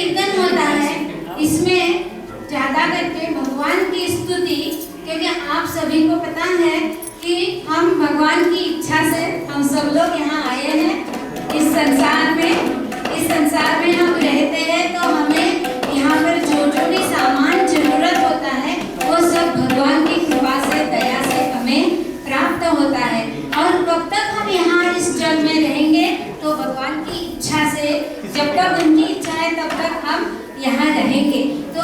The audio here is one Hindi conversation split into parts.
कीर्तन होता है इसमें ज्यादा करके भगवान की स्तुति, क्योंकि आप सभी को पता है कि हम भगवान की इच्छा से हम सब लोग यहाँ आए हैं इस संसार में हम रहते हैं, तो हमें यहाँ पर जो भी सामान जरूरत होता है वो सब भगवान की कृपा से, दया से हमें प्राप्त होता है। और कब तक हम यहाँ इस जग में रहेंगे तो भगवान की इच्छा से, जब तक उनकी इच्छा है तब तक हम यहाँ रहेंगे। तो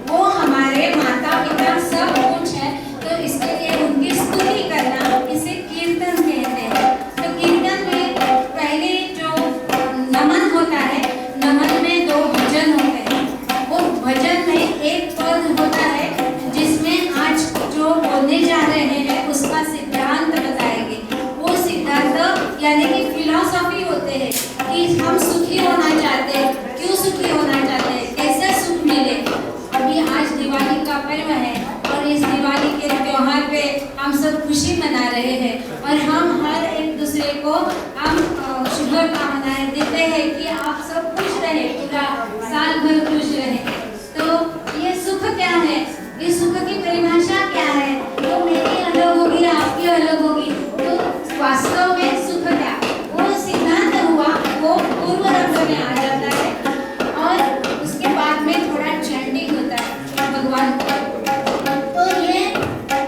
वो हमारे माता पिता सब कुछ है, तो इसके लिए उनकी स्तुति करना इसे कीर्तन कहते हैं। तो कीर्तन में पहले जो नमन होता है, नमन में 2 भजन होते हैं। वो भजन में एक पद होता है जिसमें आज जो बोलने जा रहे हैं उसका सिद्धांत बताएंगे। वो सिद्धांत यानी कि फिलॉसफी होते हैं कि हम सुखी होना चाहते हैं, क्यों सुखी होना चाहते हैं, कैसे सुख मिले। अभी आज दिवाली का पर्व है और इस दिवाली के त्योहार पे हम सब खुशी मना रहे हैं और हम हर एक दूसरे को हम शुभकामनाएं देते हैं कि आप सब खुश रहे, पूरा साल भर खुश रहे। तो ये सुख क्या है, ये सुख की परिभाषा क्या है, तो मेरी अलग होगी, आपकी अलग होगी। तो वास्तव में सुख क्या, वो सिद्धांत हुआ वो पूर्व रंग में आ जाता है और उसके बाद में थोड़ा चैंटिंग होता है भगवान का। तो ये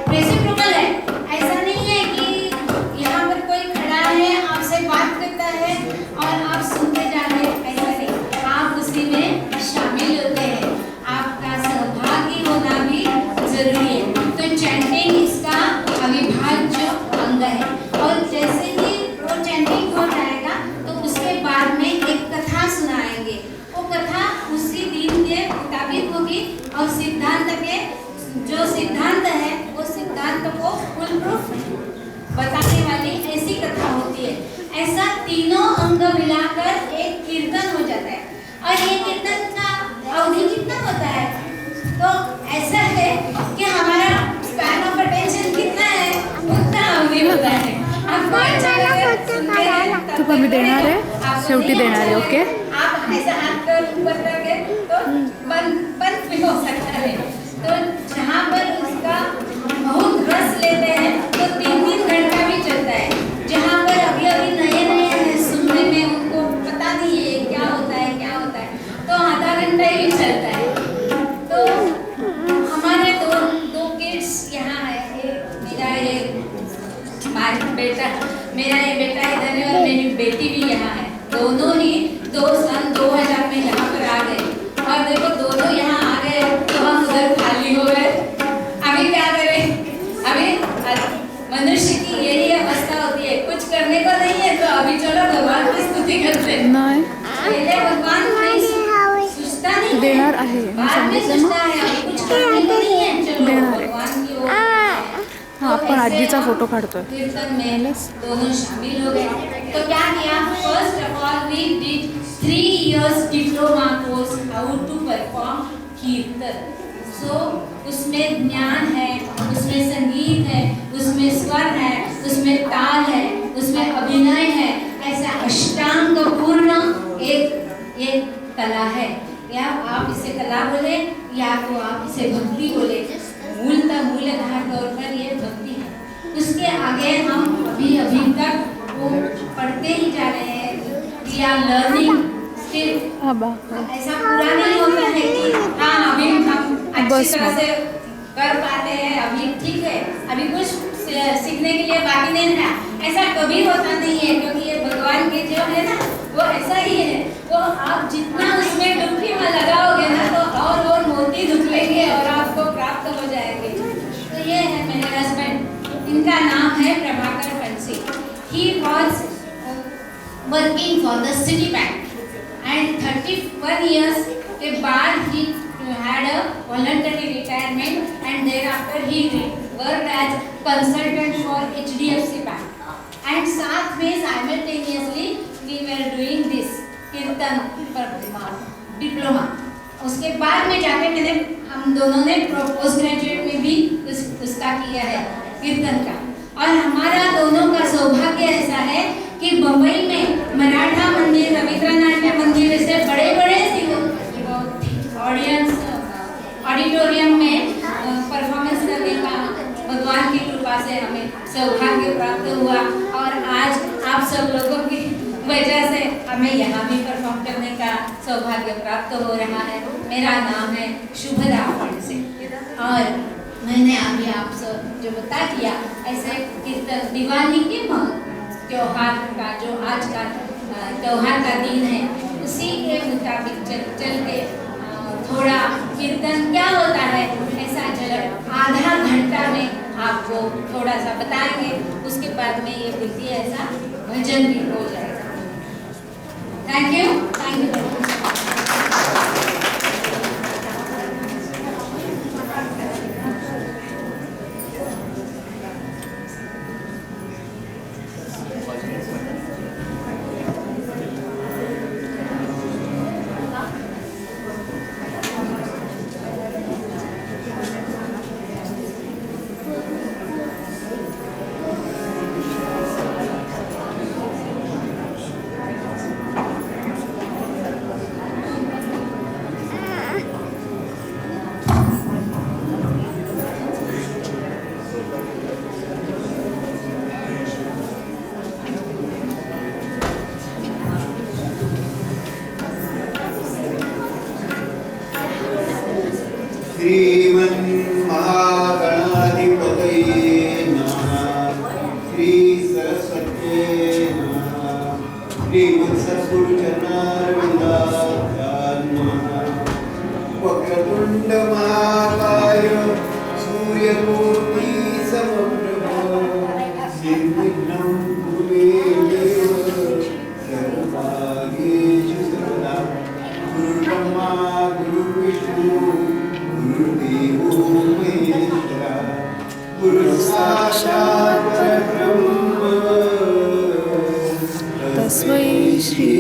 रेसिप्रोकल है, ऐसा नहीं है कि यहाँ पर कोई खड़ा है आपसे बात करता है और आप सुनते जा रहे हैं, ऐसा नहीं, आप उसी में शामिल होते हैं, आपका सहभागी होना भी जरूरी है। तो चैंटिंग इसका अविभाज्य अंग है। और जैसे ही वो चैंटिंग हो जाएगा तो उसके बाद में एक कथा सुनाएंगे। वो कथा उसी दिन के मुताबिक होगी और सिद्धांत के जो सिद्धांत है वो सिद्धांत को फुल प्रूफ बताने वाली ऐसी कथा होती है। ऐसा तीनों अंग मिलाकर एक कीर्तन हो जाता है। और ये कीर्तन का अवधि कितना होता है, तो ऐसा है कि हमारा स्पैन ऑफ अटेंशन कितना है उतना अवधि होता है। आपको अच्छा लगे सुनते हैं, तू कमी देणार आहे, शेवटी देणार आहे, ओके। आप ऐसा हाथ कर ऊपर करके तो बंद भी हो सकता है। तो जहाँ पर उसका बहुत रस लेते हैं तो 3-3 घंटा भी चलता है। जहाँ पर अभी नए सुनने में उनको पता नहीं है क्या होता है तो आधा घंटा ही चलता है। तो हमारे दो किड्स यहाँ है, मेरा ये बेटा इधर है और मेरी बेटी भी यहाँ है। दोनों ही 2000 में यहाँ पर आ गए और देखो दोनों यहाँ आ गए तो हम उधर खाली हो गए। अभी क्या करें, अभी मनुष्य की यही अवस्था होती है, कुछ करने को नहीं है तो अभी चलो भगवान की स्तुति करते हैं। पहले भगवान सोचता नहीं देणार आहे, बाद में सोचता है, अभी कुछ करने को नहीं है, चलो भगवान की ओर। हाँ, आपण आजीचा फोटो काढतोय। कीर्तन में दोनों शामिल हो गए। तो क्या किया, first of all we did 3 years diploma course how to perform kirtan. So उसमें ज्ञान है, उसमें संगीत है, उसमें स्वर है, उसमें ताल है, उसमें अभिनय है। ऐसा अष्टांग पूर्ण एक कला है, या आप इसे कला बोले या तो आप इसे भक्ति बोले। मूलतः तौर पर ये भक्ति है। उसके आगे हम अभी तक वो पढ़ते ही जा रहे हैं, वी आर लर्निंग स्टिल। ऐसा पूरा नहीं होता है कि हाँ अभी हम अच्छी तरह से कर पाते हैं, अभी ठीक है, अभी कुछ सीखने के लिए बाकी नहीं रहा, ऐसा कभी होता नहीं है। क्योंकि ये भगवान के जो है ना वो ऐसा ही है, वो आप जितना उसमें डुबकी में लगाओगे ना तो और मोती निकलेंगे और आपको प्राप्त हो जाएंगे। तो ये है मेरे हस्बैंड, इनका नाम है प्रभाकर फंसी। He was working for the city bank and 31 years के बाद ही had a voluntary retirement and thereafter he worked as consultant for HDFC Bank. And साथ में simultaneously we were doing this कीर्तन डिप्लोमा। उसके बाद में जाके हम दोनों ने पोस्ट ग्रेजुएट में भी उसका किया है कीर्तन का। और हमारा दोनों का सौभाग्य ऐसा है कि बम्बई में मराठा मंदिर, रविंद्रनाथ मंदिर से बड़े सौभाग्य प्राप्त हो रहा है। मेरा नाम है शुभदा फणसे और मैंने अभी आपसे जो बता दिया ऐसे कीर्तन दिवाली के त्योहार का जो आज का त्योहार का दिन है उसी के मुताबिक चल के थोड़ा कीर्तन क्या होता है ऐसा झलक आधा घंटा में आपको थोड़ा सा बताएंगे। उसके बाद में ये बोलती है ऐसा भजन भी हो जाएगा। Thank you very much. श्रीमन्महागणाधिपतये नमः। श्री सरस्वत्यै नमः। श्रीमत्सद्गुरुचरणारविन्दाभ्यां नमः। वक्रतुण्ड महाकाय सूर्यकोटि समप्रभ निर्विघ्नं कुरु मे देव सर्वकार्येषु सर्वदा। गुरुर्ब्रह्मा गुरुर्विष्णु गुरुर्देवो महेश्वरा गुरुसाक्षात् परब्रह्म तस्मै श्री